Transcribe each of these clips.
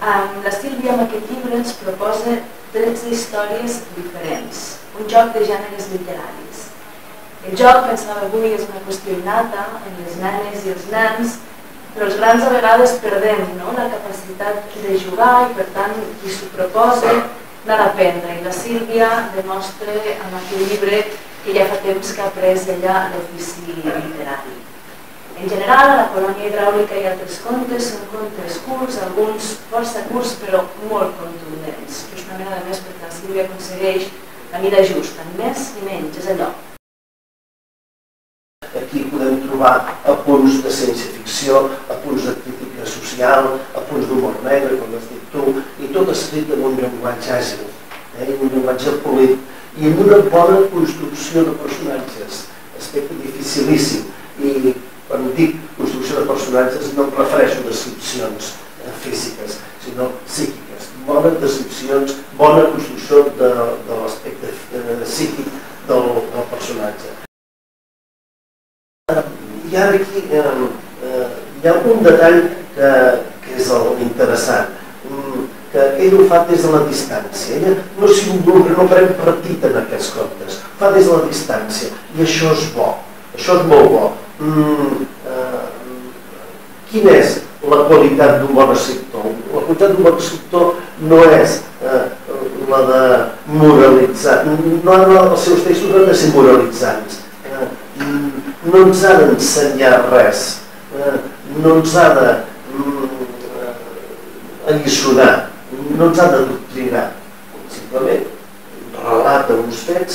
La Sílvia amb aquest llibre ens proposa 13 històries diferents, un joc de gèneres literaris. El joc, pensava avui, és una qüestió innata en les nenes i els nens, però els grans a vegades perdem la capacitat de jugar i, per tant, qui s'ho proposa n'ha d'aprendre. I la Sílvia demostra amb aquest llibre que ja fa temps que ha après ella l'ofici literari. En general, a la colònia hidràulica hi ha 3 contes, són contes curts, alguns força curts però molt contundents, justament a més perquè la Sílvia aconsegueix la mida justa, ni més ni menys, és allò. Aquí podem trobar apunts de ciència-ficció, apunts de crítica social, apunts d'humor negre, com has dit tu, i tot escrit en un llenguatge àgil, un llenguatge polit, i amb una bona construcció de personatges, aspecte dificilíssim. I quan dic construcció de personatges no em refereixo a descripcions físiques, sinó psíquiques. Bones descripcions, bona construcció de l'aspecte psíquic del personatge. I ara aquí hi ha un detall que és interessant, que ell ho fa des de la distància. Ella no s'involucra, no pren partit en aquests contes, ho fa des de la distància. I això és bo, això és molt bo. Quina és la qualitat d'un bon escriptor? La qualitat d'un bon escriptor no és la de moralitzar, els seus textos no han de ser moralitzants, no ens ha d'ensenyar res, no ens ha de alliçonar, no ens ha de doctrinar, simplement relata uns fets,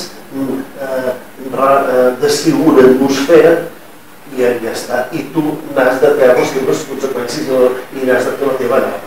descriu una atmosfera i ja està, i tu n'has de treure les teves conseqüències i n'has de fer la teva anàlisi.